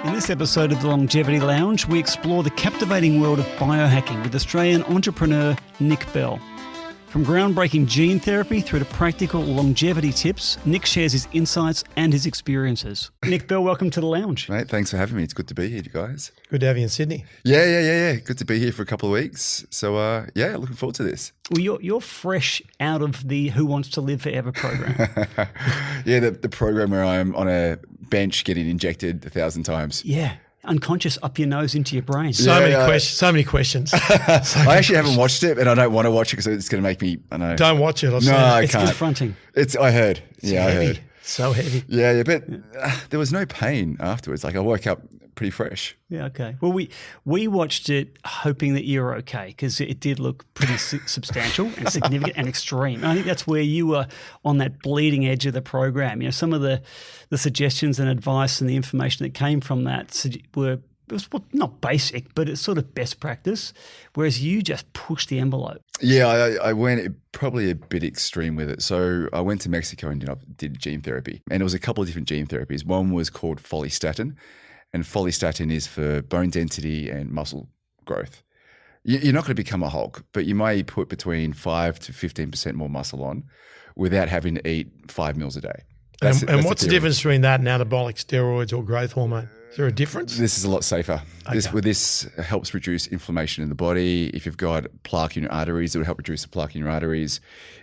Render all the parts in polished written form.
In this episode of the Longevity Lounge, we explore the captivating world of biohacking with Australian entrepreneur Nick Bell. From groundbreaking gene therapy through to practical longevity tips, Nick shares his insights and his experiences. Nick Bell, welcome to the lounge. Mate, thanks for having me. It's good to be here, you guys. Good to have you in Sydney. Yeah. Good to be here for a couple of weeks. So, looking forward to this. Well, you're fresh out of the Who Wants to Live Forever program. Yeah, the program where I'm on a bench getting injected 1,000 times. Yeah. Unconscious up your nose into your brain. So many questions. I actually haven't watched it, and I don't want to watch it because it's going to make me. I know. Don't watch it. I can't. can't. Confronting. I heard. It's I heavy. heard. So heavy. Yeah, but there was no pain afterwards. Like I woke up pretty fresh. Yeah. Okay. Well, we watched it hoping that you were okay because it did look pretty substantial and significant and extreme. And I think that's where you were on that bleeding edge of the program. You know, some of the suggestions and advice and the information that came from that it was not basic, but it's sort of best practice, whereas you just pushed the envelope. Yeah, I went probably a bit extreme with it. So I went to Mexico and did gene therapy. And it was a couple of different gene therapies. One was called follistatin, and follistatin is for bone density and muscle growth. You're not going to become a Hulk, but you may put between 5 to 15% more muscle on without having to eat 5 meals a day. And what's the difference between that and anabolic steroids or growth hormone? Is there a difference? This is a lot safer. Okay. This helps reduce inflammation in the body. If you've got plaque in your arteries, it will help reduce the plaque in your arteries.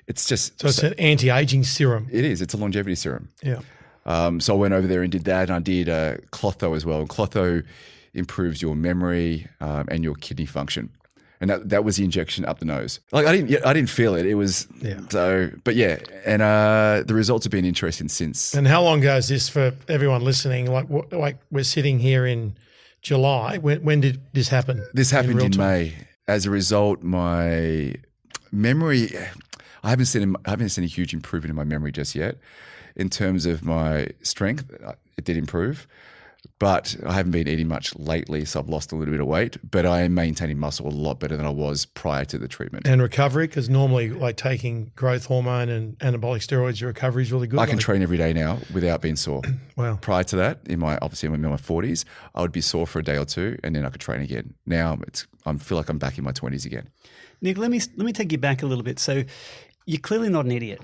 It's just so it's an anti-aging serum. It is. It's a longevity serum. Yeah. So I went over there and did that, and I did Clotho as well. And Clotho improves your memory and your kidney function. And that was the injection up the nose. Like I didn't feel it. It was so, but yeah. And the results have been interesting since. And how long ago is this for everyone listening? Like we're sitting here in July. When did this happen? This happened in May. As a result, my memory, I haven't seen a huge improvement in my memory just yet. In terms of my strength, it did improve. But I haven't been eating much lately, so I've lost a little bit of weight. But I am maintaining muscle a lot better than I was prior to the treatment. And recovery, because normally like taking growth hormone and anabolic steroids, your recovery is really good. I can train every day now without being sore. Wow. Prior to that, in my 40s, I would be sore for a day or two, and then I could train again. Now I feel like I'm back in my 20s again. Nick, let me take you back a little bit. So you're clearly not an idiot.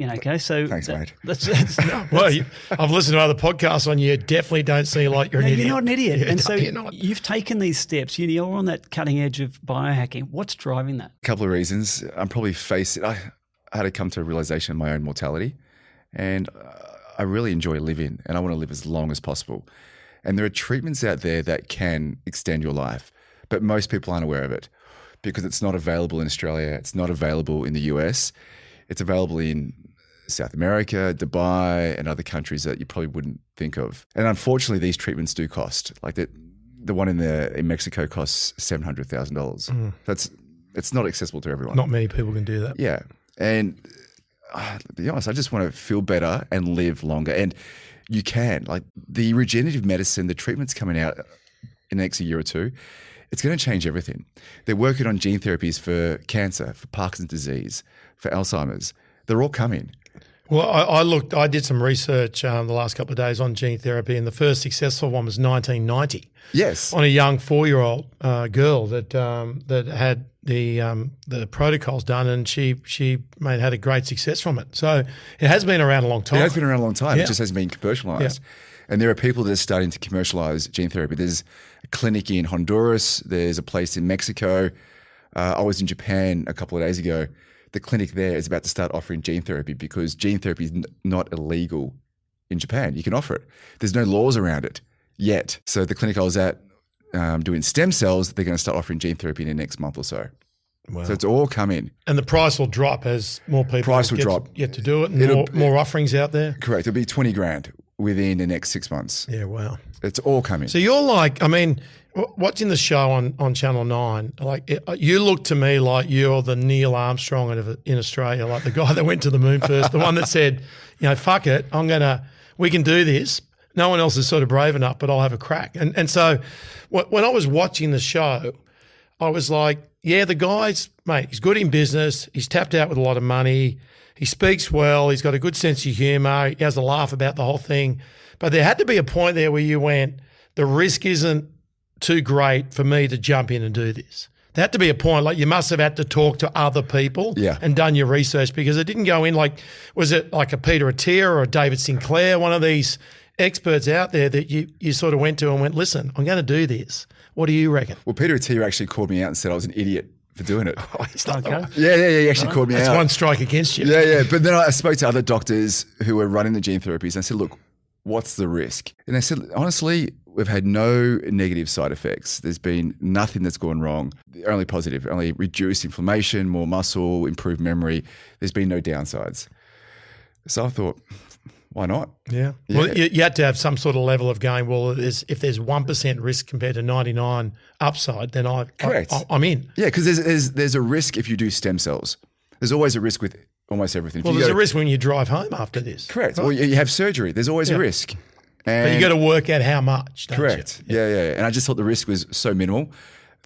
Okay, so thanks, mate. I've listened to other podcasts on you. Definitely don't see like you're an idiot. You're not an idiot, and so you've taken these steps. You're on that cutting edge of biohacking. What's driving that? A couple of reasons. I'm probably I had to come to a realization of my own mortality, and I really enjoy living, and I want to live as long as possible. And there are treatments out there that can extend your life, but most people aren't aware of it because it's not available in Australia. It's not available in the US. It's available in South America, Dubai, and other countries that you probably wouldn't think of. And unfortunately, these treatments do cost. Like the one in Mexico costs $700,000. It's not accessible to everyone. Not many people can do that. Yeah, and to be honest, I just want to feel better and live longer. And you can. Like the regenerative medicine, the treatments coming out in the next year or two, it's going to change everything. They're working on gene therapies for cancer, for Parkinson's disease, for Alzheimer's. They're all coming. Well, I did some research the last couple of days on gene therapy, and the first successful one was 1990. Yes, on a young 4-year-old girl that had the protocols done, and she had a great success from it. So it has been around a long time. It has been around a long time. Yeah. It just hasn't been commercialized. Yeah. And there are people that are starting to commercialize gene therapy. There's a clinic in Honduras. There's a place in Mexico. I was in Japan a couple of days ago. The clinic there is about to start offering gene therapy because gene therapy is not illegal in Japan. You can offer it. There's no laws around it yet. So the clinic I was at doing stem cells, they're going to start offering gene therapy in the next month or so. Wow. So it's all coming. And the price will drop as more people get to do it and more offerings out there? Correct. It'll be $20,000 within the next 6 months. Yeah, wow. It's all coming. So you're like, I mean, watching the show on Channel 9, like you look to me like you're the Neil Armstrong in Australia, like the guy that went to the moon first, the one that said, fuck it, we can do this. No one else is sort of brave enough, but I'll have a crack. And so when I was watching the show, I was like, yeah, the guy's, mate, he's good in business. He's tapped out with a lot of money. He speaks well. He's got a good sense of humour. He has a laugh about the whole thing. But there had to be a point there where you went, the risk isn't too great for me to jump in and do this. There had to be a point, like you must have had to talk to other people and done your research, because it didn't go in like, was it like a Peter Attia or a David Sinclair, one of these experts out there that you sort of went to and went, listen, I'm going to do this. What do you reckon? Well, Peter Attia actually called me out and said I was an idiot for doing it. Oh, he's not okay. Yeah. He actually called me out. That's one strike against you. Yeah. But then I spoke to other doctors who were running the gene therapies and I said, look, what's the risk? And they said, honestly, we've had no negative side effects. There's been nothing that's gone wrong. Only positive, only reduced inflammation, more muscle, improved memory. There's been no downsides. So I thought, why not? Yeah. Well, you had to have some sort of level of going, well, if there's 1% risk compared to 99 upside, then I'm in. Yeah, because there's a risk if you do stem cells. There's always a risk with almost everything. Well, there's a risk when you drive home after this. Correct. Right? Well, you have surgery. There's always a risk. But you got to work out how much, don't correct. you? Yeah. And I just thought the risk was so minimal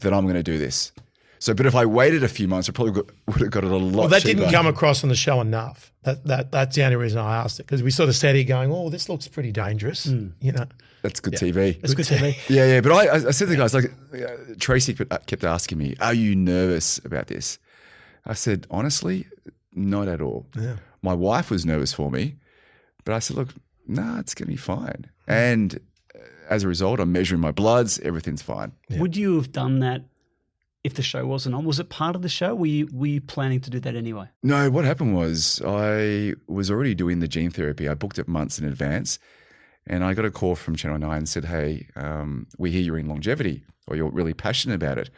that I'm going to do this. So, but if I waited a few months, I probably would have got it a lot Well, that cheaper. didn't come across on the show enough. That's the only reason I asked it, because we sort of sat here going, oh, this looks pretty dangerous, you know. That's good TV. It's good TV. Yeah. But I said to the guys, like, Tracy kept asking me, are you nervous about this? I said, honestly, not at all. Yeah. My wife was nervous for me, but I said, look, it's going to be fine. And as a result, I'm measuring my bloods. Everything's fine. Yeah. Would you have done that if the show wasn't on? Was it part of the show? Were you planning to do that anyway? No, what happened was I was already doing the gene therapy. I booked it months in advance. And I got a call from Channel 9 and said, hey, we hear you're in longevity, or you're really passionate about it.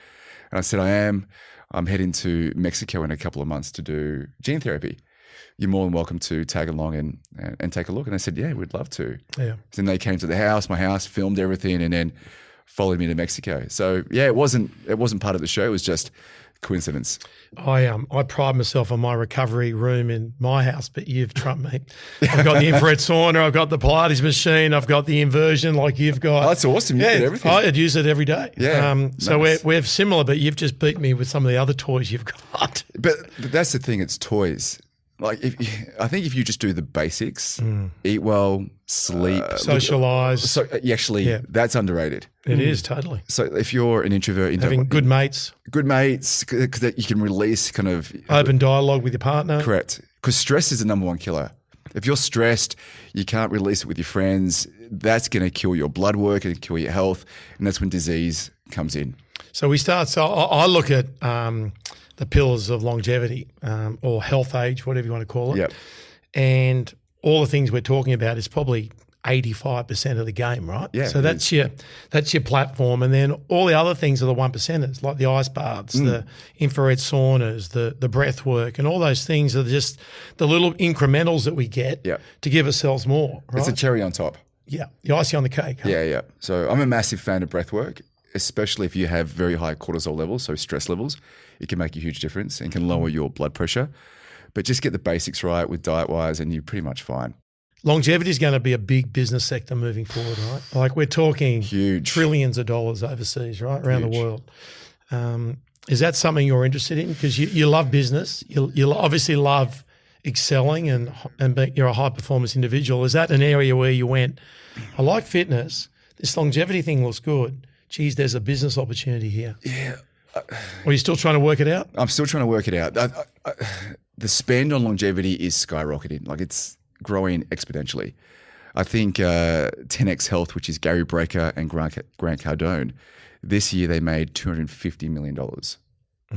And I said, I am. I'm heading to Mexico in a couple of months to do gene therapy. You're more than welcome to tag along and take a look. And I said, yeah, we'd love to. Yeah. So then they came to my house, filmed everything, and then followed me to Mexico. So yeah, it wasn't part of the show. It was just coincidence. I pride myself on my recovery room in my house, but you've trumped me. I've got the infrared sauna, I've got the Pilates machine, I've got the inversion like you've got. Oh, that's awesome. You did everything. I'd use it every day. Yeah. So nice. we're similar, but you've just beat me with some of the other toys you've got. But that's the thing, it's toys. Like, I think if you just do the basics, eat well, sleep, socialise. That's underrated. It is, totally. So if you're an introvert, having good mates, that you can release kind of open dialogue with your partner. Correct. Because stress is the number one killer. If you're stressed, you can't release it with your friends. That's going to kill your blood work and kill your health, and that's when disease comes in. So I look at the pillars of longevity or health age, whatever you want to call it. Yep. And all the things we're talking about is probably 85% of the game, right? Yeah. So that's your platform. And then all the other things are the 1%ers, like the ice baths, the infrared saunas, the breath work, and all those things are just the little incrementals that we get to give ourselves more, right? It's a cherry on top. Yeah. The icing on the cake. Huh? Yeah. So I'm a massive fan of breath work, especially if you have very high cortisol levels, so stress levels. It can make a huge difference and can lower your blood pressure. But just get the basics right with diet-wise and you're pretty much fine. Longevity is going to be a big business sector moving forward, right? Like we're talking huge trillions of dollars overseas, right, around the world. Is that something you're interested in? Because you love business. You obviously love excelling and you're a high-performance individual. Is that an area where you went, I like fitness, this longevity thing looks good. Geez, there's a business opportunity here. Yeah. Or are you still trying to work it out? I'm still trying to work it out. The spend on longevity is skyrocketing. Like it's growing exponentially. I think 10X Health, which is Gary Brecker and Grant Cardone, this year they made $250 million.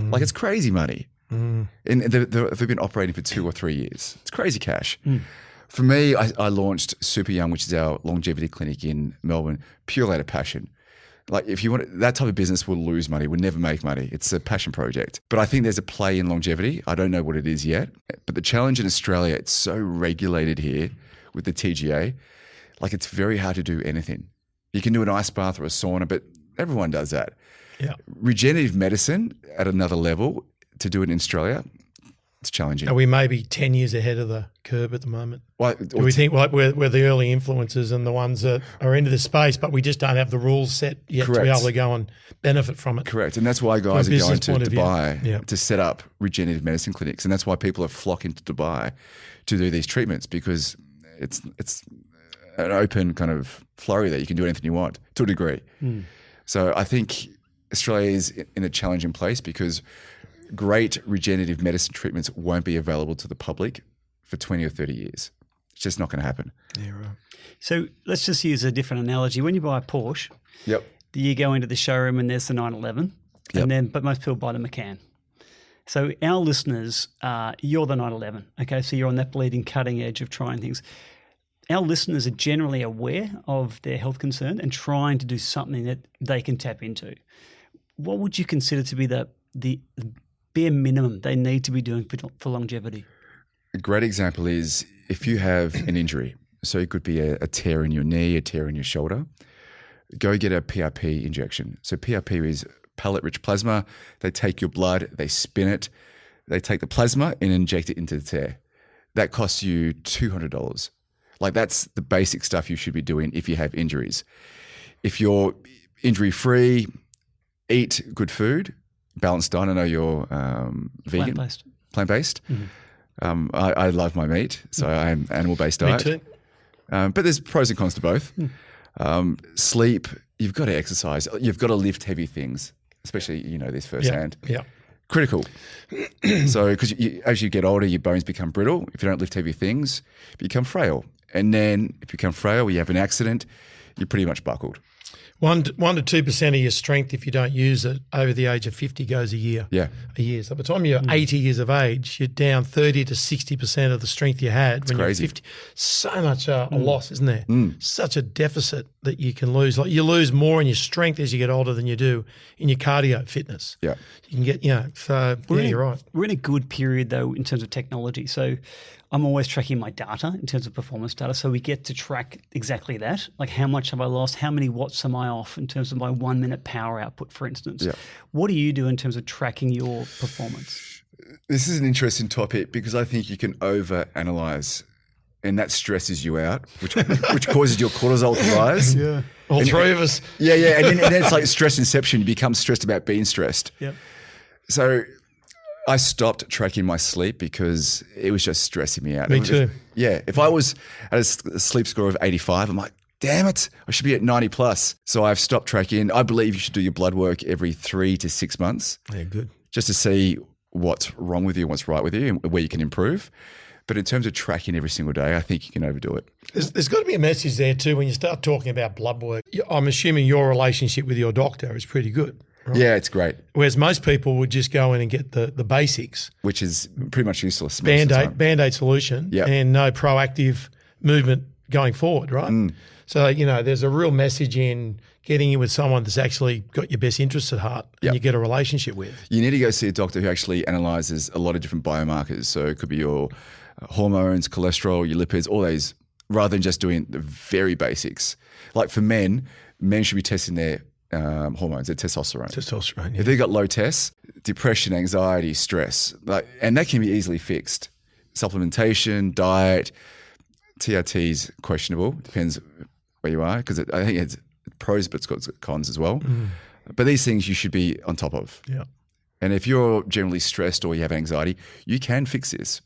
Like it's crazy money. And they've been operating for 2 or 3 years. It's crazy cash. For me, I launched Super Young, which is our longevity clinic in Melbourne, purely out of passion. Like if you want that type of business will lose money, will never make money. It's a passion project. But I think there's a play in longevity. I don't know what it is yet. But the challenge in Australia, it's so regulated here with the TGA. Like it's very hard to do anything. You can do an ice bath or a sauna, but everyone does that. Yeah. Regenerative medicine at another level, to do it in Australia, it's challenging. Are we maybe 10 years ahead of the curve at the moment? Do we Well, think like we're the early influencers and the ones that are into this space, but we just don't have the rules set yet to be able to go and benefit from it? Correct. And that's why guys are going to Dubai to set up regenerative medicine clinics. And that's why people are flocking to Dubai to do these treatments, because it's an open kind of flurry that you can do anything you want to a degree. So I think Australia is in a challenging place because great regenerative medicine treatments won't be available to the public for 20 or 30 years. It's just not going to happen. Yeah, right. So let's just use a different analogy. When you buy a Porsche, Yep. you go into the showroom and there's the 911, but most people buy the Macan. So our listeners, you're the 911, okay? So you're on that bleeding cutting edge of trying things. Our listeners are generally aware of their health concern and trying to do something that they can tap into. What would you consider to be the bare minimum they need to be doing for longevity? A great example is if you have an injury, so it could be a tear in your knee, a tear in your shoulder, go get a PRP injection. So PRP is pellet-rich plasma. They take your blood, they spin it, they take the plasma and inject it into the tear. That costs you $200. Like that's the basic stuff you should be doing if you have injuries. If you're injury-free, eat good food, balanced diet. I know you're vegan. Plant-based. Mm-hmm. I love my meat, so I'm animal-based diet. Me too. But there's pros and cons to both. Sleep, you've got to exercise. You've got to lift heavy things, especially, you know this firsthand. Yeah. Critical. So because as you get older, your bones become brittle. If you don't lift heavy things, you become frail. And then if you become frail, you have an accident, you're pretty much buckled. 1 to 2% of your strength, if you don't use it, over the age of 50 goes a year. Yeah. A year. So by the time you're 80 years of age, you're down 30 to 60% of the strength you had when crazy. you're 50. So much a loss, isn't there? Such a deficit that you can lose. Like you lose more in your strength as you get older than you do in your cardio fitness. Yeah. You can get, so you're right. We're in a good period though in terms of technology. So I'm always tracking my data in terms of performance data. So we get to track exactly that. Like how much have I lost? How many watts am I off in terms of my 1 minute power output, for instance? Yeah. What do you do in terms of tracking your performance? This is an interesting topic because I think you can overanalyze and that stresses you out, which causes your cortisol to rise. Yeah. All three of us. Yeah, yeah. And then it's like stress inception. You become stressed about being stressed. Yep. So I stopped tracking my sleep because it was just stressing me out. Me too. If I was at a sleep score of 85, I'm like, damn it, I should be at 90 plus. So I've stopped tracking. I believe you should do your blood work every 3 to 6 months. Yeah, good. Just to see what's wrong with you, what's right with you, and where you can improve. But in terms of tracking every single day, I think you can overdo it. There's got to be a message there too when you start talking about blood work. I'm assuming your relationship with your doctor is pretty good. Right? Yeah, it's great. Whereas most people would just go in and get the basics. Which is pretty much useless. Band-aid solution and no proactive movement going forward, right? So, there's a real message in getting in with someone that's actually got your best interests at heart and you get a relationship with. You need to go see a doctor who actually analyzes a lot of different biomarkers. So it could be your hormones, cholesterol, your lipids, all those, rather than just doing the very basics. Like for men should be testing their hormones, their testosterone. Testosterone, If they've got low tests, depression, anxiety, stress, and that can be easily fixed. Supplementation, diet, TRT's questionable, depends where you are, because I think it's pros, but it's got cons as well. But these things you should be on top of. Yeah. And if you're generally stressed or you have anxiety, you can fix this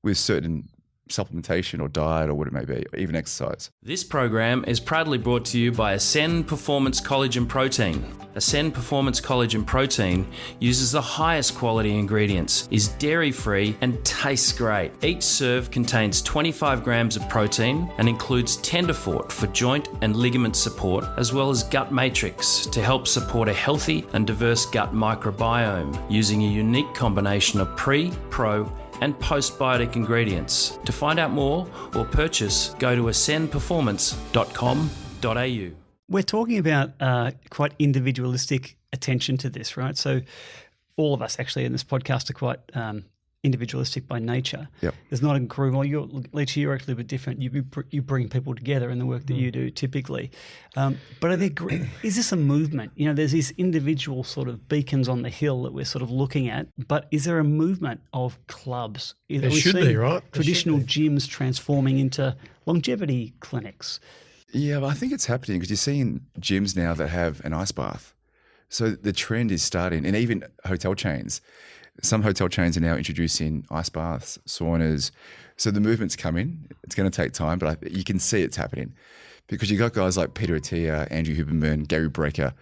with certain supplementation or diet or what it may be, or even exercise. This program is proudly brought to you by Ascend Performance Collagen Protein. Ascend Performance Collagen Protein uses the highest quality ingredients, is dairy-free and tastes great. Each serve contains 25 grams of protein and includes Tenderfort for joint and ligament support, as well as Gut Matrix to help support a healthy and diverse gut microbiome using a unique combination of pre, pro, and postbiotic ingredients. To find out more or purchase, go to ascendperformance.com.au. We're talking about quite individualistic attention to this, right? So all of us actually in this podcast are quite individualistic by nature. Yep. There's not a group. Well, Leech, you're actually a bit different. You bring people together in the work that you do typically. But is this a movement? There's these individual sort of beacons on the hill that we're sort of looking at, but is there a movement of clubs? There should be, right? Traditional gyms transforming into longevity clinics. Yeah, but I think it's happening because you're seeing gyms now that have an ice bath. So the trend is starting, and even hotel chains. Some hotel chains are now introducing ice baths, saunas. So the movement's coming. It's going to take time, but you can see it's happening because you got guys like Peter Attia, Andrew Huberman, Gary Brecker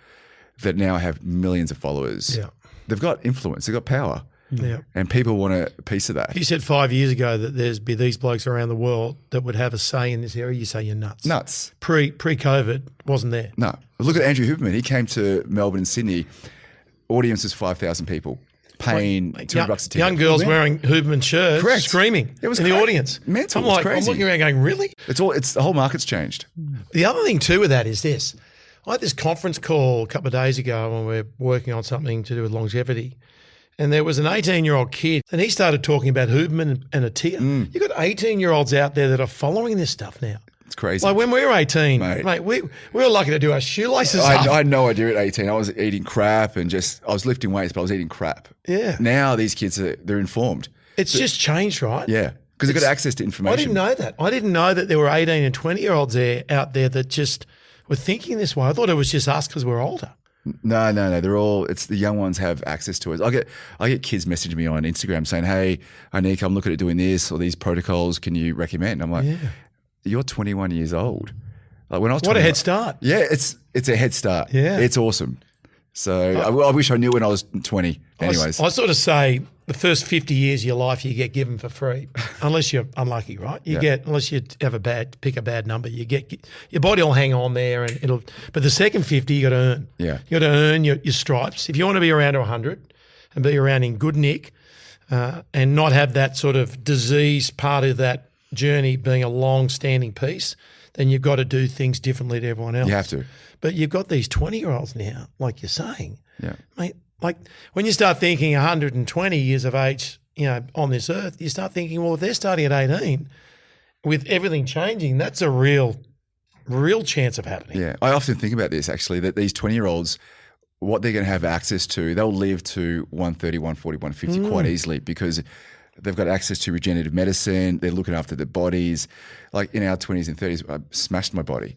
that now have millions of followers. Yeah. They've got influence. They've got power. Yeah. And people want a piece of that. If you said 5 years ago that there's be these blokes around the world that would have a say in this area, you say you're nuts. Nuts. Pre-COVID wasn't there. No. Look at Andrew Huberman. He came to Melbourne and Sydney. Audience was 5,000 people paying $200 a ticket. Young girls wearing Huberman shirts, Correct. Screaming It was in the crazy. audience. Mental. I'm It's like, I'm crazy. looking around going, really? It's the whole market's changed. The other thing too with that is this. I had this conference call a couple of days ago when we were working on something to do with longevity. And there was an 18-year-old kid, and he started talking about Huberman and Attia. You've got 18-year-olds out there that are following this stuff now. It's crazy. Like when we were 18, Mate. mate we were lucky to do our shoelaces I up. had no idea at 18. I was eating crap and I was lifting weights, but I was eating crap. Yeah. Now these kids, they're informed. It's just changed, right? Yeah. Because they've got access to information. I didn't know that. I didn't know that there were 18 and 20-year-olds out there that just were thinking this way. I thought it was just us because we're older. No. They're all. It's the young ones have access to it. I get kids messaging me on Instagram saying, "Hey, Nick, I'm looking at doing this or these protocols. Can you recommend?" I'm like, "You're 21 years old. Like when I was What a 21 head start. Yeah, it's a head start. Yeah. It's awesome. So I wish I knew when I was 20. Anyways, I sort of say the first 50 years of your life you get given for free, unless you're unlucky, right? Unless you have pick a bad number, your body will hang on there, and But the second 50 you got to earn. Yeah. You got to earn your stripes. If you want to be around to 100 and be around in good nick, and not have that sort of disease part of that journey being a long-standing piece, then you've got to do things differently to everyone else. you have to. But you've got these 20-year-olds now, like you're saying. Yeah. Mate, like when you start thinking 120 years of age, on this earth, you start thinking, well, if they're starting at 18, with everything changing, that's a real chance of happening. Yeah. I often think about this actually, that these 20-year-olds, what they're going to have access to, they'll live to 130, 140, 150 quite easily because they've got access to regenerative medicine. They're looking after their bodies. Like in our 20s and 30s, I smashed my body.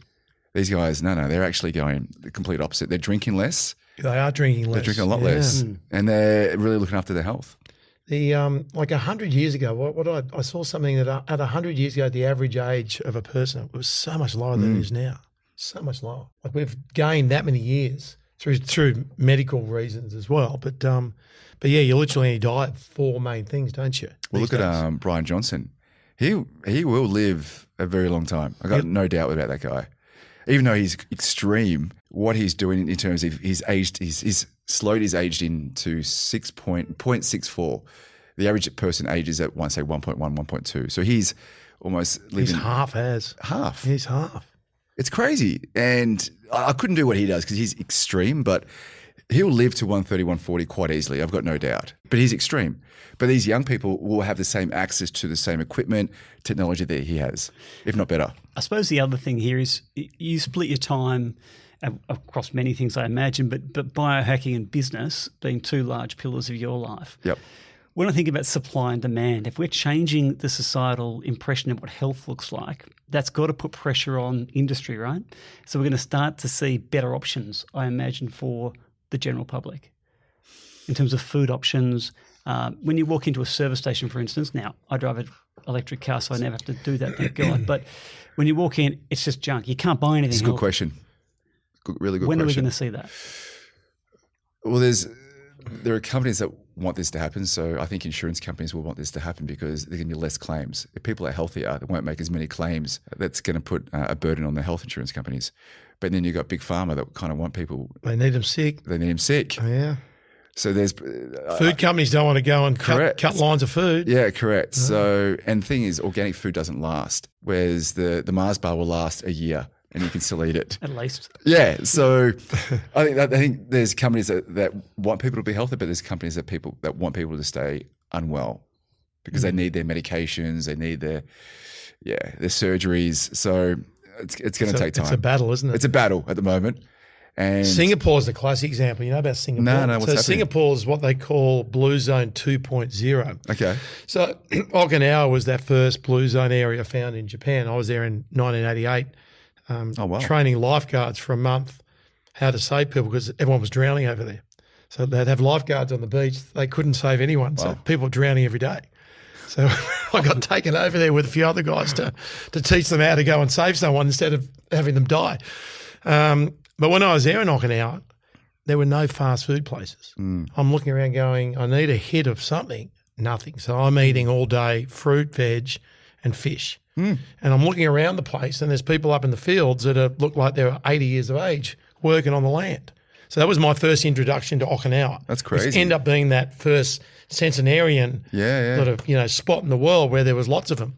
These guys, no, they're actually going the complete opposite. They're drinking less. They are drinking less. They're drinking a lot less, and they're really looking after their health. The like 100 years ago, I saw something that at 100 years ago, the average age of a person was so much lower than it is now. So much lower. Like we've gained that many years through medical reasons as well. But yeah, you literally only die of four main things, don't you? Well, look at Brian Johnson. He will live a very long time. I got no doubt about that guy. Even though he's extreme, what he's doing in terms of he's slowed his age into 0.64. The average person ages at 1.1, 1.2. So he's almost living. He's half. He's half. It's crazy. And I couldn't do what he does because he's extreme, but he'll live to 130, 140 quite easily. I've got no doubt. But he's extreme. But these young people will have the same access to the same equipment, technology that he has, if not better. I suppose the other thing here is you split your time across many things, I imagine, but biohacking and business being two large pillars of your life. Yep. When I think about supply and demand, if we're changing the societal impression of what health looks like, that's got to put pressure on industry, right? So we're going to start to see better options, I imagine, for the general public in terms of food options. When you walk into a service station, for instance, now I drive an electric car, so I never have to do that, thank God. But when you walk in, it's just junk. You can't buy anything. It's a good question. Really good question. When are we going to see that? Well, there are companies that want this to happen. So I think insurance companies will want this to happen because there can be less claims. If people are healthier, they won't make as many claims. That's going to put a burden on the health insurance companies. But then you've got Big Pharma that kind of want people. They need them sick. They need them sick. Yeah. So there's food companies don't want to go and cut lines of food. Yeah, correct. So, and the thing is, organic food doesn't last, whereas the Mars bar will last a year and you can still eat it. At least. Yeah. So I think there's companies that want people to be healthy, but there's companies that want people to stay unwell because they need their medications, they need their surgeries. So it's going to take time. It's a battle, isn't it? It's a battle at the moment. And Singapore's the classic example. You know about Singapore? No, what's happening? Singapore is what they call Blue Zone 2.0. Okay. So Okinawa was that first Blue Zone area found in Japan. I was there in 1988 training lifeguards for a month how to save people because everyone was drowning over there. So they'd have lifeguards on the beach. They couldn't save anyone. So people were drowning every day. So I got taken over there with a few other guys to teach them how to go and save someone instead of having them die. But when I was there in Okinawa, there were no fast food places. I'm looking around going, I need a hit of something. Nothing. So I'm eating all day fruit, veg, and fish. And I'm looking around the place, and there's people up in the fields that look like they're 80 years of age working on the land. So that was my first introduction to Okinawa. That's crazy. It ended up being that first centenarian sort of spot in the world where there was lots of them.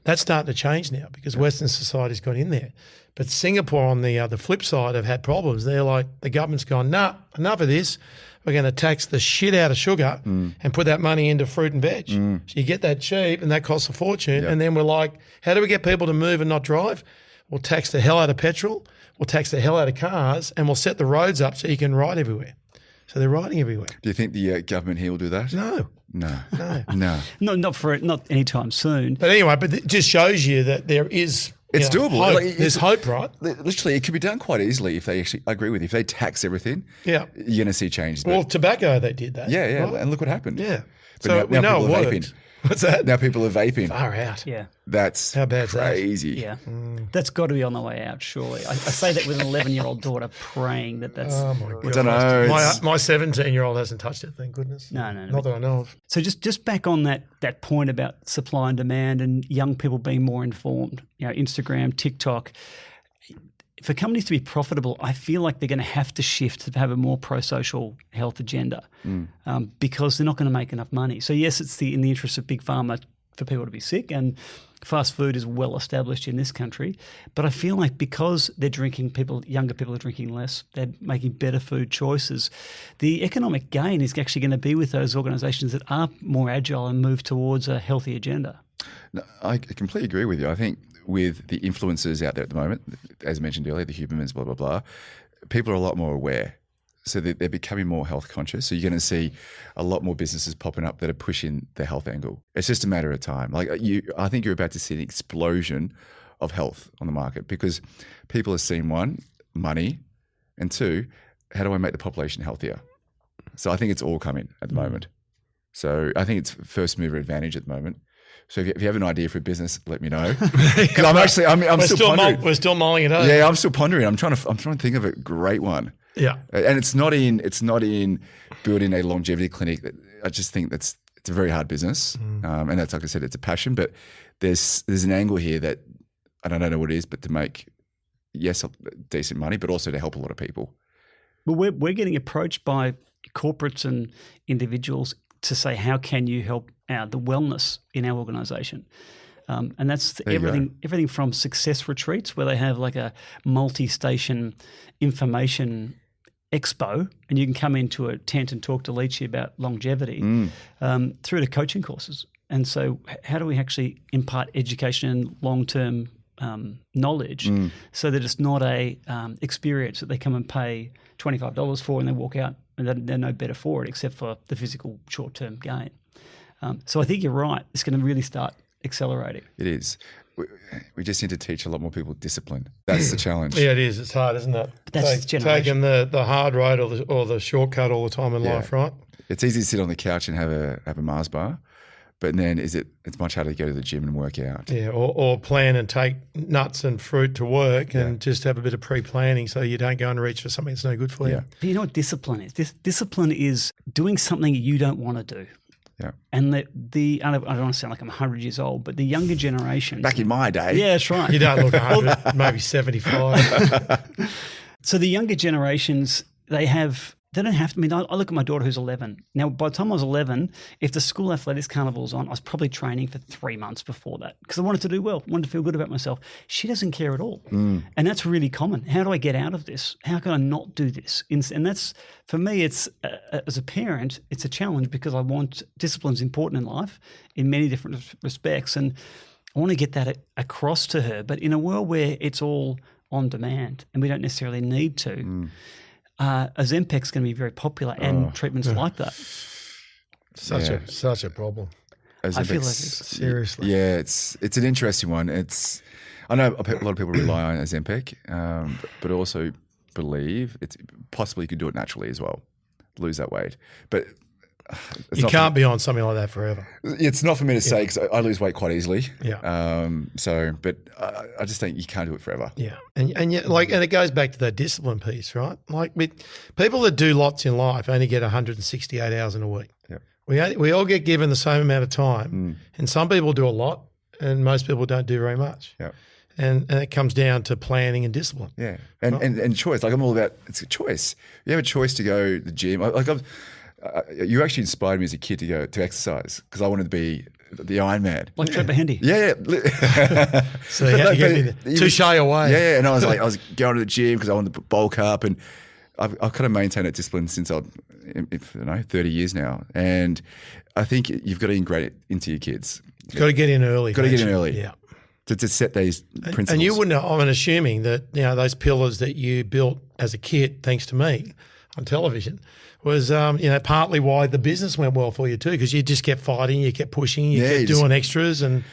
That's starting to change now because Western society's got in there. But Singapore, on the flip side, have had problems. They're like, the government's gone, nah, enough of this. We're going to tax the shit out of sugar and put that money into fruit and veg. So you get that cheap and that costs a fortune. And then we're like, how do we get people to move and not drive? We'll tax the hell out of petrol. We'll tax the hell out of cars, and we'll set the roads up so you can ride everywhere. So they're riding everywhere. Do you think the government here will do that? No. Not anytime soon. But anyway, it just shows you that there is It's doable. hope. Like, There's hope, right? Literally, it could be done quite easily if they actually, I agree with you, if they tax everything, Yeah. you're going to see changes. Well, tobacco, they did that. Yeah, right? and look what happened. Yeah. But So we know people it are worked. vaping. What's that? Now people are vaping. Far out. Yeah. That's How bad's that? crazy. Yeah. That's got to be on the way out, surely. I say that with an 11-year-old daughter praying that's... Oh, my God. I don't know. My 17-year-old hasn't touched it, thank goodness. No. Not that I know of. So just back on that point about supply and demand and young people being more informed, Instagram, TikTok. For companies to be profitable, I feel like they're going to have to shift to have a more pro-social health agenda because they're not going to make enough money. So yes, it's in the interest of big pharma for people to be sick, and fast food is well established in this country. But I feel like because younger people are drinking less, they're making better food choices. The economic gain is actually going to be with those organisations that are more agile and move towards a healthy agenda. No, I completely agree with you. I think with the influencers out there at the moment, as mentioned earlier, the Hubermans, blah, blah, blah, people are a lot more aware. So they're becoming more health conscious. So you're going to see a lot more businesses popping up that are pushing the health angle. It's just a matter of time. I think you're about to see an explosion of health on the market because people are seeing, one, money, and two, how do I make the population healthier? So I think it's all coming at the moment. So I think it's first mover advantage at the moment. So if you have an idea for a business, let me know. Because I'm still pondering. We're still mulling it over. Yeah, I'm still pondering. I'm trying to think of a great one. Yeah. And it's not in building a longevity clinic. I just think it's a very hard business. And that's, like I said, it's a passion, but there's an angle here that I don't know what it is, but to make, yes, decent money, but also to help a lot of people. Well, we're getting approached by corporates and individuals to say, how can you help the wellness in our organisation? And that's everything from success retreats where they have like a multi-station information expo and you can come into a tent and talk to Leech about longevity through to coaching courses. And so how do we actually impart education and long-term knowledge so that it's not a experience that they come and pay $25 for and they walk out and they're no better for it except for the physical short-term gain. So I think you're right. It's going to really start accelerating. It is. We just need to teach a lot more people discipline. That's the challenge. Yeah, it is. It's hard, isn't it? That's taking the hard road or the shortcut all the time in life, right? It's easy to sit on the couch and have a Mars bar, but then it's much harder to go to the gym and work out. Yeah, or plan and take nuts and fruit to work and just have a bit of pre-planning so you don't go and reach for something that's no good for you. But you know what discipline is? Discipline is doing something you don't want to do. Yeah. And I don't want to sound like I'm 100 years old, but the younger generation. Back in my day. Yeah, that's right. You don't look 100, maybe 75. So the younger generations, they don't have to. I mean, I look at my daughter who's 11. Now, by the time I was 11, if the school athletics carnival was on, I was probably training for 3 months before that because I wanted to do well, wanted to feel good about myself. She doesn't care at all. And that's really common. How do I get out of this? How can I not do this? And that's, for me, it's as a parent, it's a challenge because I want discipline's important in life in many different respects. And I want to get that across to her. But in a world where it's all on demand and we don't necessarily need to, Ozempic's going to be very popular and treatments like that. Such a problem. I feel like it's seriously. Yeah, it's an interesting one. I know a lot of people rely on Ozempic, but also believe it's possible you could do it naturally as well. lose that weight. But you can't be on something like that forever. It's not for me to say because I lose weight quite easily. Yeah. But I just think you can't do it forever. Yeah. And it goes back to that discipline piece, right? Like people that do lots in life only get 168 hours in a week. Yeah. We all get given the same amount of time, and some people do a lot, and most people don't do very much. Yeah. And it comes down to planning and discipline. Yeah. And choice. Like I'm all about, it's a choice. You have a choice to go to the gym. You actually inspired me as a kid to go to exercise because I wanted to be the Iron Man. Like Trevor Hendy. Yeah. So you had to get too shy away. Yeah. And I was going to the gym because I wanted to bulk up, and I've kind of maintained that discipline since 30 years now. And I think you've got to integrate it into your kids. You've got to get in early. Yeah. To set these principles. And you wouldn't, I'm assuming that, those pillars that you built as a kid, thanks to me on television, was, partly why the business went well for you too, because you just kept fighting, you kept pushing, you kept doing extras, and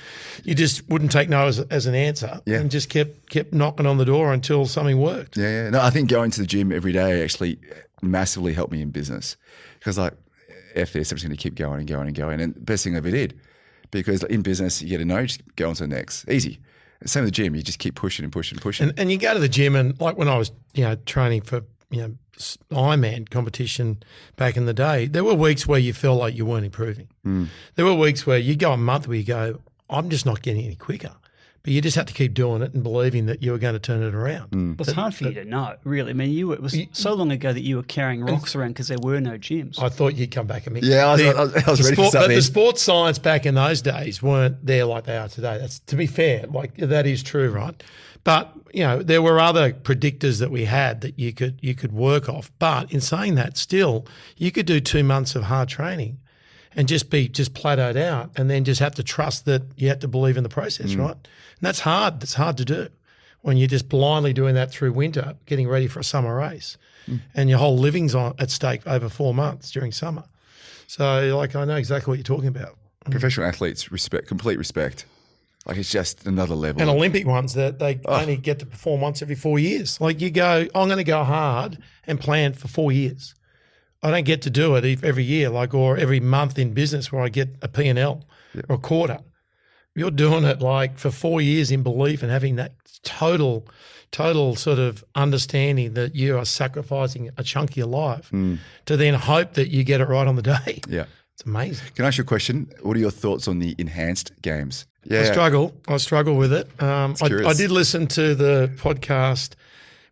you just wouldn't take no as an answer, and just kept knocking on the door until something worked. Yeah. No, I think going to the gym every day actually massively helped me in business because F this, I'm just going to keep going and going and going. And the best thing I ever did, because in business, you get a no, just go on to the next. Easy. Same with the gym, you just keep pushing and pushing and pushing. And you go to the gym, and like when I was, training for, Ironman competition back in the day, there were weeks where you felt like you weren't improving. There were weeks where you go a month where you go, I'm just not getting any quicker. But you just had to keep doing it and believing that you were going to turn it around. Well, it's hard for you to know, really. I mean, it was so long ago that you were carrying rocks around because there were no gyms. I thought you'd come back at me. Yeah, I was ready for something. But the sports science back in those days weren't there like they are today. That's, to be fair, that is true, right? But, there were other predictors that we had that you could work off. But in saying that, still, you could do 2 months of hard training and just plateaued out, and then just have to trust that you have to believe in the process, right? And that's hard. That's hard to do when you're just blindly doing that through winter, getting ready for a summer race, and your whole living's at stake over 4 months during summer. So, I know exactly what you're talking about. Professional athletes complete respect. It's just another level. And Olympic ones that they only get to perform once every 4 years. You go, I'm going to go hard and plan for 4 years. I don't get to do it every year, or every month in business where I get a P&L or a quarter. You're doing it for 4 years in belief and having that total sort of understanding that you are sacrificing a chunk of your life to then hope that you get it right on the day. Yeah. It's amazing. Can I ask you a question? What are your thoughts on the enhanced games? Yeah. I struggle with it. I did listen to the podcast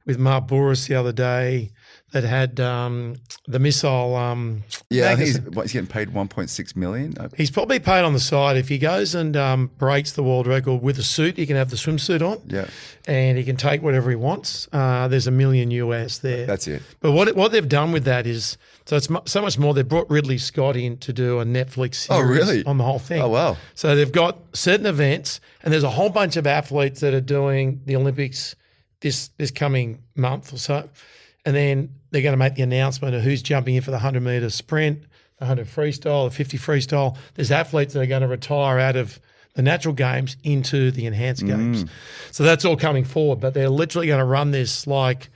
with Mark Boris the other day that had the missile. I think he's getting paid $1.6 million. He's probably paid on the side. If he goes and breaks the world record with a suit, he can have the swimsuit on. Yeah, and he can take whatever he wants. There's $1 million US there. That's it. But what they've done with that is, so it's so much more. They brought Ridley Scott in to do a Netflix series on the whole thing. Oh, wow. So they've got certain events, and there's a whole bunch of athletes that are doing the Olympics this coming month or so. And then they're going to make the announcement of who's jumping in for the 100-metre sprint, the 100 freestyle, the 50 freestyle. There's athletes that are going to retire out of the natural games into the enhanced games. So that's all coming forward. But they're literally going to run this like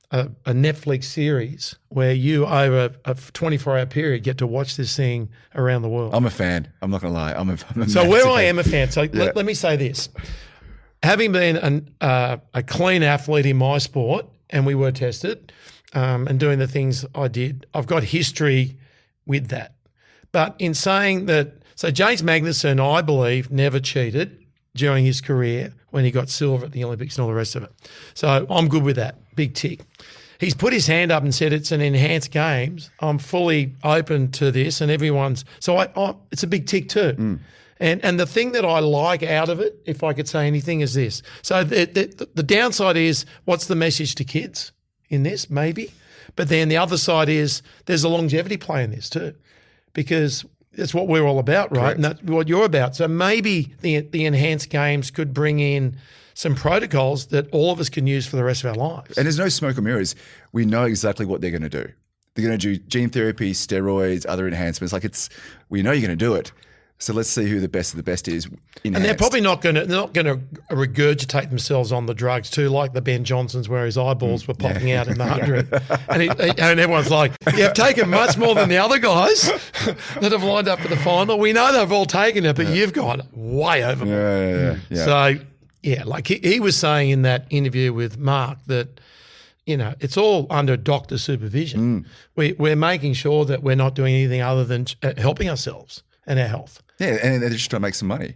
a Netflix series where you, over a 24-hour period, get to watch this thing around the world. I'm a fan. I'm not going to lie. I'm a so where I am a fan, so let me say this. Having been a clean athlete in my sport, and we were tested, and doing the things I did, I've got history with that. But in saying that, so James Magnussen, I believe, never cheated during his career when he got silver at the Olympics and all the rest of it. So I'm good with that. Big tick. He's put his hand up and said it's an enhanced games. I'm fully open to this, and everyone's – so it's a big tick too. And the thing that I like out of it, if I could say anything, is this. So the downside is, what's the message to kids in this? Maybe. But then the other side is there's a longevity play in this too, because that's what we're all about, right? Correct. And that's what you're about. So maybe the enhanced games could bring in some protocols that all of us can use for the rest of our lives. And there's no smoke and mirrors. We know exactly what they're going to do. They're going to do gene therapy, steroids, other enhancements. We know you're going to do it. So let's see who the best of the best is. And they're probably not going to regurgitate themselves on the drugs too, like the Ben Johnsons where his eyeballs were popping out in the 100. And everyone's like, you've taken much more than the other guys that have lined up for the final. We know they've all taken it, but you've gone way overboard. Yeah. So, yeah, like he was saying in that interview with Mark that, you know, it's all under doctor supervision. We're making sure that we're not doing anything other than helping ourselves and our health. Yeah, and they're just trying to make some money.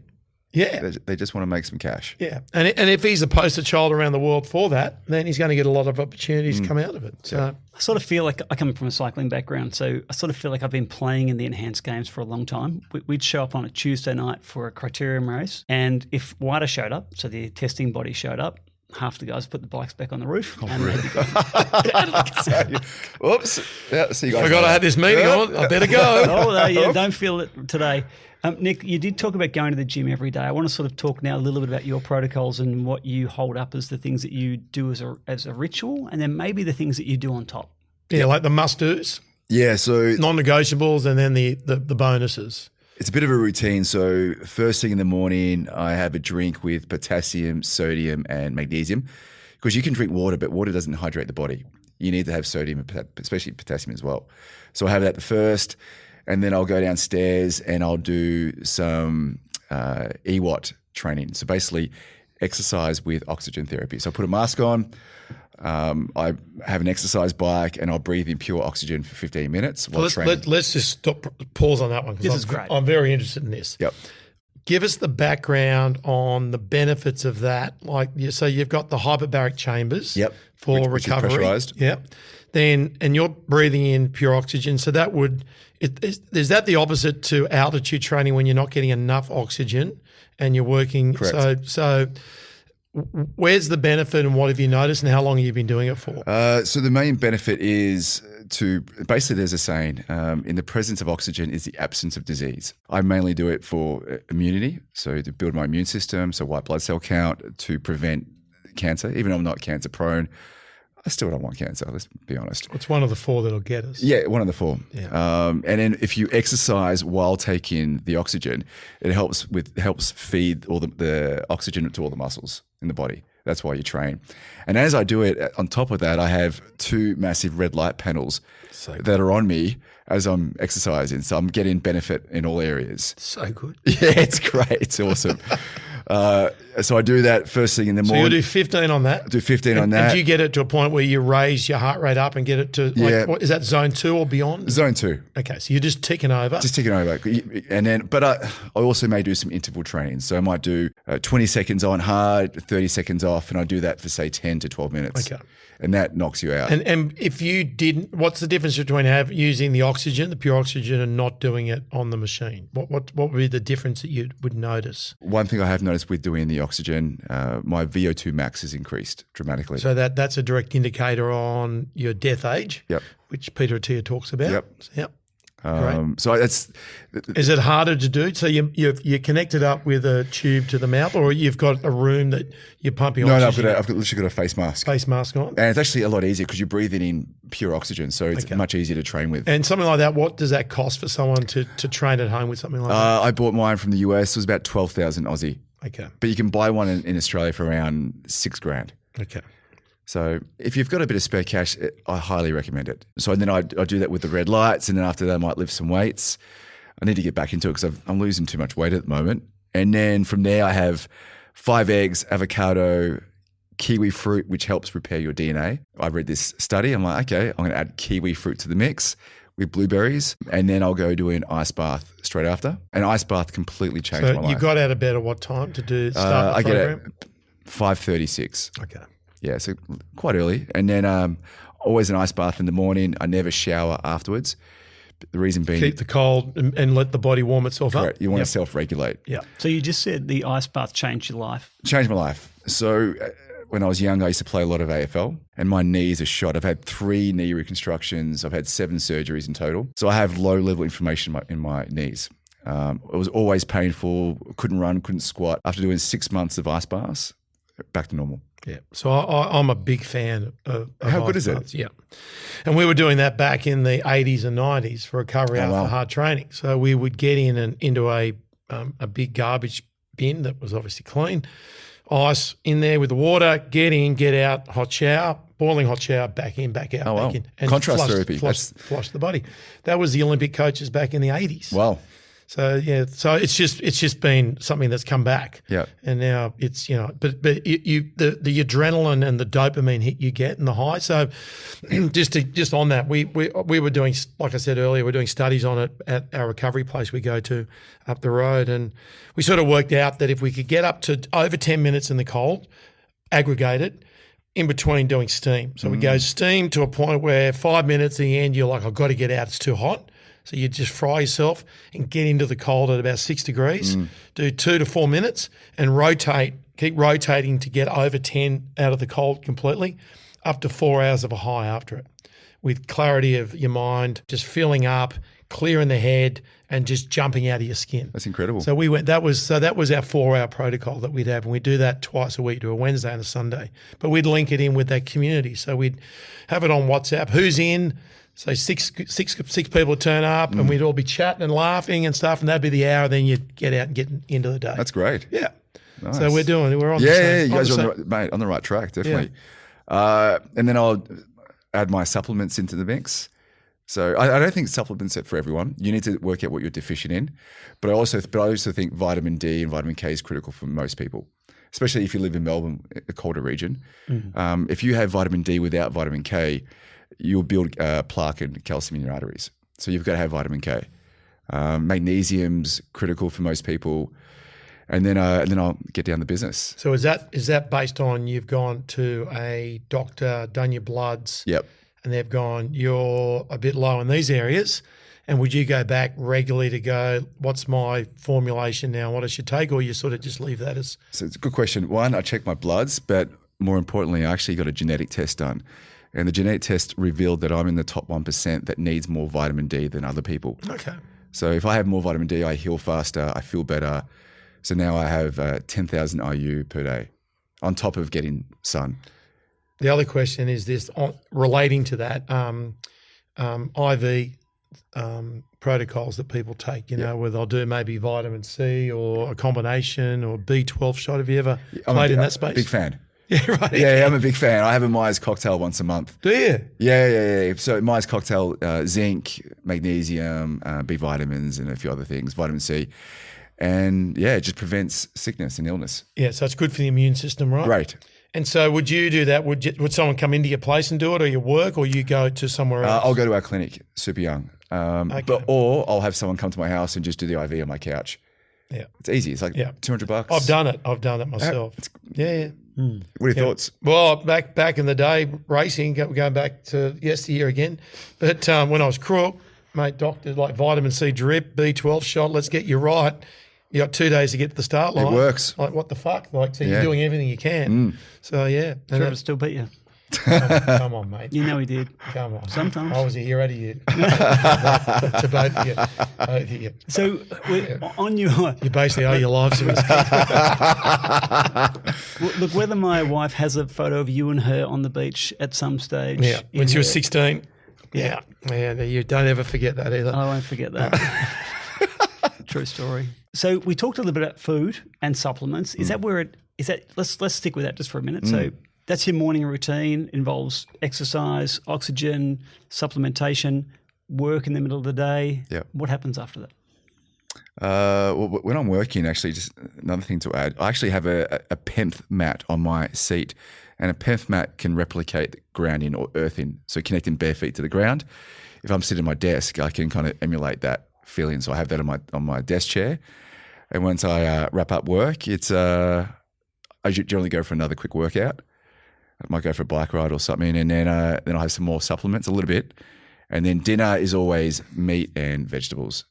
Yeah. They just want to make some cash. Yeah. And if he's a poster child around the world for that, then he's going to get a lot of opportunities come out of it. So I sort of feel like I come from a cycling background, so I sort of feel like I've been playing in the enhanced games for a long time. We'd show up on a Tuesday night for a criterium race, and if WADA showed up, so the testing body showed up, half the guys put the bikes back on the roof. And they'd be gone. Whoops. Yeah, see you guys. forgot I had this meeting on. I better go. Don't feel it today. Nick, you did talk about going to the gym every day. I want to sort of talk now a little bit about your protocols and what you hold up as the things that you do as a ritual, and then maybe the things that you do on top. Yeah, like the must-dos, Yeah, so non-negotiables, and then the bonuses. it's a bit of a routine. So first thing in the morning, I have a drink with potassium, sodium, and magnesium, because you can drink water, but water doesn't hydrate the body. You need to have sodium, especially potassium as well. So I have that first, and then I'll go downstairs and I'll do some EWOT training. So basically exercise with oxygen therapy. So I put a mask on, I have an exercise bike, and I'll breathe in pure oxygen for 15 minutes while training. Let's just pause on that one. This is great. I'm very interested in this. Yep. Give us the background on the benefits of that. Like, so you've got the hyperbaric chambers for which is recovery. pressurized. Yep. Then, and you're breathing in pure oxygen. So that is that the opposite to altitude training when you're not getting enough oxygen and you're working? Correct. So where's the benefit, and what have you noticed, and how long have you been doing it for? So the main benefit is to basically, there's a saying, in the presence of oxygen is the absence of disease. I mainly do it for immunity, so to build my immune system, so white blood cell count, to prevent cancer. Even though I'm not cancer prone, I still don't want cancer, let's be honest. It's one of the four that'll get us. Yeah, one of the four. Yeah. And then if you exercise while taking the oxygen, it helps feed all the oxygen to all the muscles in the body. That's why you train. And as I do it, on top of that, I have two massive red light panels that are on me as I'm exercising. So I'm getting benefit in all areas. So good. Yeah, it's great. It's awesome. So I do that first thing in the morning. So you do 15 on that? Do 15 on that. And do you get it to a point where you raise your heart rate up and get it to, what, is that zone 2 or beyond? Zone 2. Okay, so you're just ticking over. Just ticking over. And then, but I also may do some interval training. So I might do 20 seconds on hard, 30 seconds off, and I do that for say 10 to 12 minutes. Okay. And that knocks you out. And if you didn't, what's the difference between using the oxygen, the pure oxygen, and not doing it on the machine? What would be the difference that you would notice? One thing I have noticed with doing the oxygen, my VO2 max has increased dramatically. So that's a direct indicator on your death age, which Peter Attia talks about. Yep. Great. So that's. Is it harder to do? So you're connected up with a tube to the mouth, or you've got a room that you're pumping oxygen? No, I've literally got a face mask. Face mask on? And it's actually a lot easier because you're breathing in pure oxygen, so it's much easier to train with. And something like that, what does that cost for someone to train at home with something like that? I bought mine from the US. It was about 12,000 Aussie. Okay. But you can buy one in Australia for around $6,000. Okay. So if you've got a bit of spare cash, I highly recommend it. So then I do that with the red lights, and then after that I might lift some weights. I need to get back into it because I'm losing too much weight at the moment. And then from there I have 5 eggs, avocado, kiwi fruit, which helps repair your DNA. I read this study. I'm like, okay, I'm going to add kiwi fruit to the mix with blueberries, and then I'll go do an ice bath straight after. An ice bath completely changed my life. So you got out of bed at what time to start the program? I get at 5:36. Okay. Yeah, so quite early. And then always an ice bath in the morning. I never shower afterwards. The reason being... Keep the cold and let the body warm itself correct. up. You want to self-regulate. Yeah. So you just said the ice bath changed your life. Changed my life. So when I was young, I used to play a lot of AFL, and my knees are shot. I've had 3 knee reconstructions. I've had 7 surgeries in total. So I have low-level inflammation in my knees. It was always painful. Couldn't run, couldn't squat. After doing 6 months of ice baths, back to normal. Yeah. So I'm a big fan of How good ice is baths. it? Yeah. And we were doing that back in the 80s and 90s for recovery after hard training. So we would get into a a big garbage bin that was obviously clean, ice in there with the water, get in, get out, hot shower, boiling hot shower, back in, back out, back in. And Contrast therapy. Flush the body. That was the Olympic coaches back in the 80s. Wow. So yeah, so it's just been something that's come back. Yeah. And now it's, you know, but the adrenaline and the dopamine hit you get and the high. So just on that, we were doing, like I said earlier, we're doing studies on it at our recovery place we go to up the road, and we sort of worked out that if we could get up to over 10 minutes in the cold, aggregate it, in between doing steam. So we go steam to a point where 5 minutes at the end, you're like, I've got to get out, it's too hot. So you just fry yourself and get into the cold at about 6 degrees, do 2 to 4 minutes and rotate, keep rotating to get over 10 out of the cold completely, up to 4 hours of a high after it, with clarity of your mind, just filling up, clearing the head and just jumping out of your skin. That's incredible. So we went, that was our 4-hour protocol that we'd have, and we do that twice a week, do a Wednesday and a Sunday. But we'd link it in with that community. So we'd have it on WhatsApp, who's in. So six people would turn up and we'd all be chatting and laughing and stuff, and that'd be the hour. Then you'd get out and get into the day. That's great. Yeah. Nice. So we're on the Yeah, same. you guys are on the right track, definitely. And then I'll add my supplements into the mix. So I don't think supplements are for everyone. You need to work out what you're deficient in. But I also think vitamin D and vitamin K is critical for most people, especially if you live in Melbourne, a colder region. If you have vitamin D without vitamin K, you'll build plaque and calcium in your arteries. So you've got to have vitamin K. Magnesium's critical for most people. And then I'll get down to business. So is that based on you've gone to a doctor, done your bloods, Yep. and they've gone, you're a bit low in these areas, and would you go back regularly to go, what's my formulation now, what I should take, or you sort of just leave that as? So it's a good question. One, I checked my bloods, but more importantly, I actually got a genetic test done. And the genetic test revealed that I'm in the top 1% that needs more vitamin D than other people. Okay. So if I have more vitamin D, I heal faster, I feel better. So now I have 10,000 IU per day on top of getting sun. The other question is this, relating to that, IV protocols that people take, you know, where they'll do maybe vitamin C or a combination or B12 shot. Have you ever played in that space? Big fan. Yeah, right. Yeah, I'm a big fan. I have a Myers cocktail once a month. Do you? Yeah. So Myers cocktail, zinc, magnesium, B vitamins, and a few other things, vitamin C. And yeah, it just prevents sickness and illness. Yeah, so it's good for the immune system, right? Right. And so would you do that? Would someone come into your place and do it, or your work, or you go to somewhere else? I'll go to our clinic, super young. Or I'll have someone come to my house and just do the IV on my couch. Yeah. It's easy. It's like $200. I've done it myself. Yeah. What are your thoughts? Well, back in the day, racing, going back to yesteryear again. But when I was crook, mate, doctors like vitamin C drip, B12 shot, let's get you right. You got 2 days to get to the start line. It works. Like, what the fuck? Like, so you're doing everything you can. So, yeah. Trevor still beat you. Come on, mate. You know he did. Come on. Sometimes. I was a hero to you. To both of you. Both of you. So on your... You basically owe your lives to us. Look, whether my wife has a photo of you and her on the beach at some stage. Yeah, when she was 16. Yeah, you don't ever forget that either. I won't forget that. True story. So we talked a little bit about food and supplements. Is that where it is? That let's stick with that just for a minute. So that's your morning routine. Involves exercise, oxygen, supplementation, work in the middle of the day. Yeah. What happens after that? Well, when I'm working, actually, just another thing to add, I actually have a PEMF mat on my seat, and a PEMF mat can replicate grounding or earthing, so connecting bare feet to the ground. If I'm sitting at my desk, I can kind of emulate that feeling. So I have that on my desk chair, and once I wrap up work, it's I generally go for another quick workout. I might go for a bike ride or something, and then I'll have some more supplements, a little bit, and then dinner is always meat and vegetables.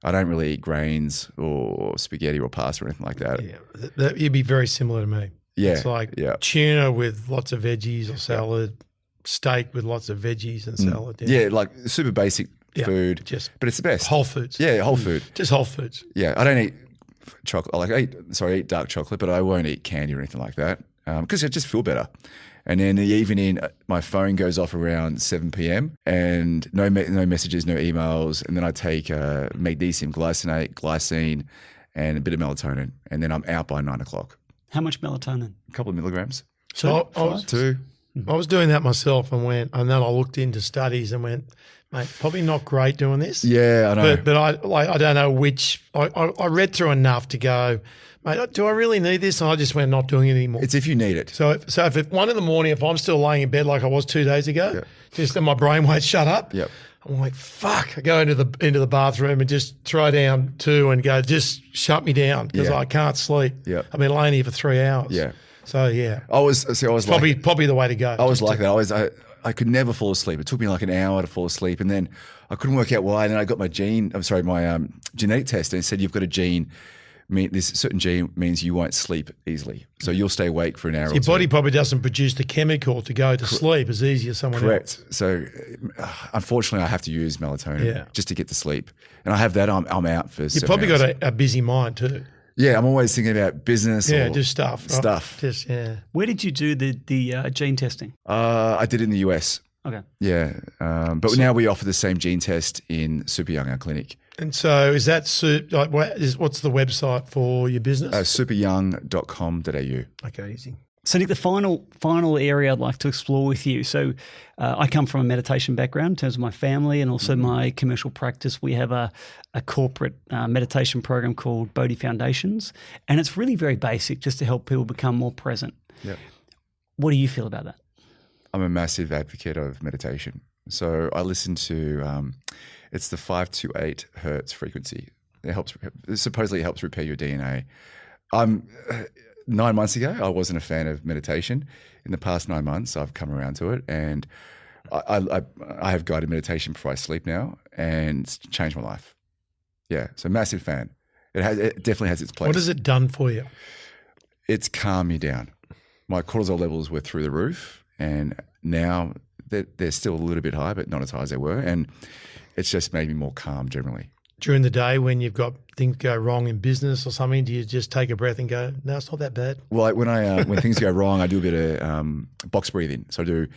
I don't really eat grains or spaghetti or pasta or anything like that. Yeah, you'd be very similar to me. Yeah, it's like tuna with lots of veggies or salad, steak with lots of veggies and salad. Yeah, like super basic food, but it's the best. Whole foods. Yeah, whole food. Just whole foods. Yeah, I don't eat chocolate. I eat dark chocolate, but I won't eat candy or anything like that because I just feel better. And then in the evening, my phone goes off around 7 p.m. and no messages, no emails. And then I take magnesium glycinate, glycine, and a bit of melatonin, and then I'm out by 9 o'clock. How much melatonin? A couple of milligrams. So I was 2. I was doing that myself and then I looked into studies and went, mate, probably not great doing this. Yeah, I know. But I don't know which. I read through enough to go, mate, do I really need this? And I just went not doing it anymore. It's if you need it. So if at 1 a.m, if I'm still laying in bed like I was 2 days ago, just then my brain won't shut up. Yep. I'm like, fuck. I go into the bathroom and just throw down 2 and go, just shut me down because I can't sleep. Yep. I've been laying here for 3 hours. Yeah. So yeah, I was probably the way to go. I was like that. I could never fall asleep. It took me like an hour to fall asleep, and then I couldn't work out why. And then I got my genetic test, and it said you've got a gene. This certain gene means you won't sleep easily, so you'll stay awake for an hour. Your body probably doesn't produce the chemical to go to sleep as easy as someone else. Correct. So unfortunately, I have to use melatonin just to get to sleep, and I have that. I'm out for. You've probably got a busy mind too. Yeah, I'm always thinking about business. Yeah, or just stuff. Right? Stuff. Just Where did you do the gene testing? I did it in the US. Okay. Yeah, but now we offer the same gene test in Super Young, our clinic. And so is that what's the website for your business? superyoung.com.au. Okay, easy. So Nick, the final area I'd like to explore with you. So I come from a meditation background in terms of my family and also my commercial practice. We have a corporate meditation program called Bodhi Foundations, and it's really very basic just to help people become more present. Yep. What do you feel about that? I'm a massive advocate of meditation. So I listen to, it's the 5 to 8 hertz frequency. It supposedly helps repair your DNA. 9 months ago, I wasn't a fan of meditation. In the past 9 months, I've come around to it, and I have guided meditation before I sleep now, and it's changed my life. Yeah, so massive fan. It definitely has its place. What has it done for you? It's calmed me down. My cortisol levels were through the roof, and now they're still a little bit high, but not as high as they were, and it's just made me more calm generally. During the day when you've got things go wrong in business or something, do you just take a breath and go, no, it's not that bad? Well, when things go wrong, I do a bit of box breathing. So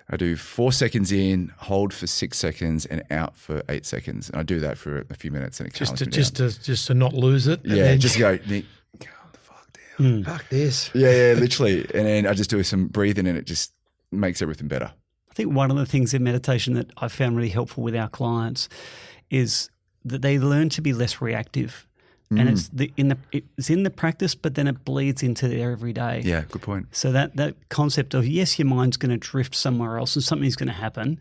I do 4 seconds in, hold for 6 seconds, and out for 8 seconds. And I do that for a few minutes, and it calms me down. Just to not lose it. Yeah, then just go, Nick, calm the fuck down. Fuck this. Yeah, literally. And then I just do some breathing, and it just makes everything better. I think one of the things in meditation that I found really helpful with our clients is that they learn to be less reactive. And it's in the practice, but then it bleeds into their everyday. Yeah, good point. So that concept of, yes, your mind's going to drift somewhere else and something's going to happen,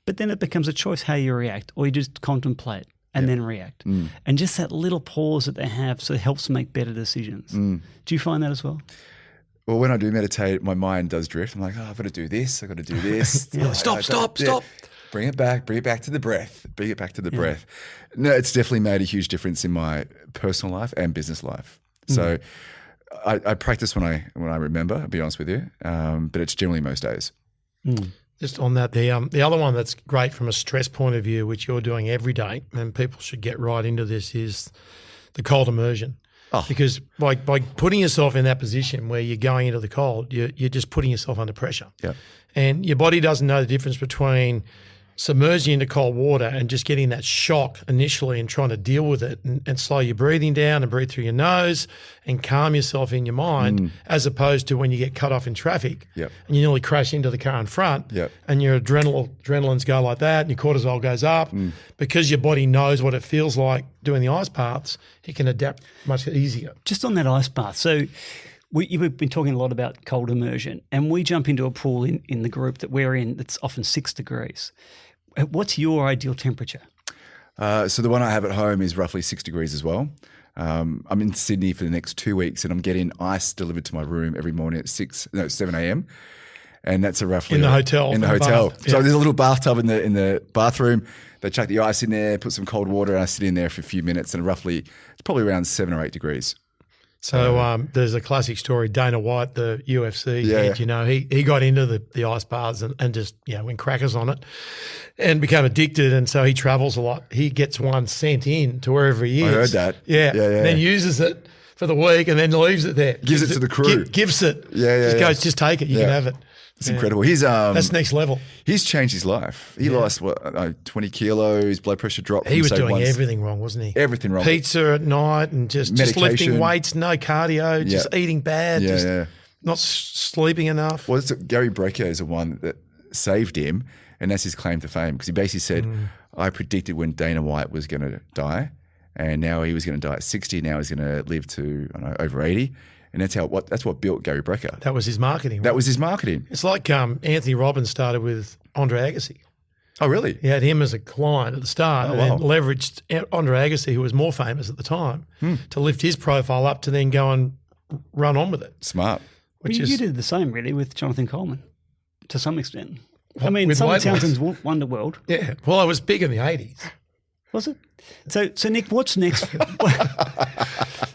but then it becomes a choice how you react, or you just contemplate and then react. And just that little pause that they have, so it helps make better decisions. Do you find that as well? Well, when I do meditate, my mind does drift. I'm like, I've got to do this. I've got to do this. Stop. Bring it back to the breath. Breath. No, it's definitely made a huge difference in my personal life and business life. So I practice when I remember, I'll be honest with you, but it's generally most days. Just on that, the other one that's great from a stress point of view, which you're doing every day, and people should get right into this, is the cold immersion. Because by putting yourself in that position where you're going into the cold, you're just putting yourself under pressure. Yeah. And your body doesn't know the difference between submerging into cold water and just getting that shock initially and trying to deal with it and slow your breathing down and breathe through your nose and calm yourself in your mind, as opposed to when you get cut off in traffic and you nearly crash into the car in front and your adrenaline's go like that and your cortisol goes up. Because your body knows what it feels like doing the ice baths, it can adapt much easier. Just on that ice bath, so you've been talking a lot about cold immersion, and we jump into a pool in the group that we're in that's often 6 degrees. What's your ideal temperature? So the one I have at home is roughly 6 degrees as well. I'm in Sydney for the next 2 weeks, and I'm getting ice delivered to my room every morning at 7 a.m. And that's roughly in the hotel. So there's a little bathtub in the bathroom. They chuck the ice in there, put some cold water, and I sit in there for a few minutes, and it's probably around 7 or 8 degrees. So there's a classic story. Dana White, the UFC head, he got into the ice baths and just went crackers on it and became addicted. And so he travels a lot. He gets one sent in to wherever he is. I heard that. Yeah. And then uses it for the week and then leaves it there. Gives it to the crew. Gives it. Just goes, just take it. You can have it. It's incredible. He's That's next level. He's changed his life. He lost 20 kilos, blood pressure dropped. He was doing everything wrong, wasn't he? Everything wrong. Pizza at night and just lifting weights, no cardio, just eating bad, not sleeping enough. Well, Gary Brecker is the one that saved him, and that's his claim to fame, because he basically said, I predicted when Dana White was going to die, and now he was going to die at 60, now he's going to live to over 80. And that's what built Gary Brecker. That was his marketing. Right? That was his marketing. It's like Anthony Robbins started with Andre Agassi. Oh, really? He had him as a client at the start and then leveraged Andre Agassi, who was more famous at the time, to lift his profile up to then go and run on with it. Smart. You did the same, really, with Jonathan Coleman, to some extent. I mean, with Simon Townsend's Wonderworld. Yeah. Well, I was big in the 80s. Was it? So Nick, what's next?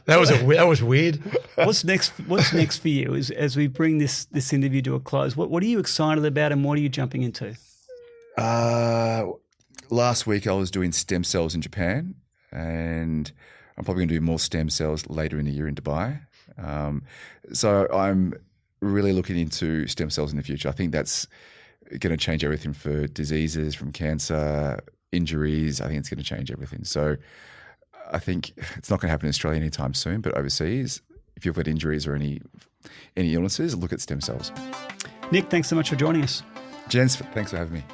That was weird. What's next for you as we bring this interview to a close? What are you excited about, and what are you jumping into? Last week I was doing stem cells in Japan, and I'm probably going to do more stem cells later in the year in Dubai. So I'm really looking into stem cells in the future. I think that's going to change everything for diseases, from cancer, injuries. I think it's going to change everything. So I think it's not going to happen in Australia anytime soon, but overseas, if you've got injuries or any illnesses, look at stem cells. Nick, thanks so much for joining us. Jens, thanks for having me.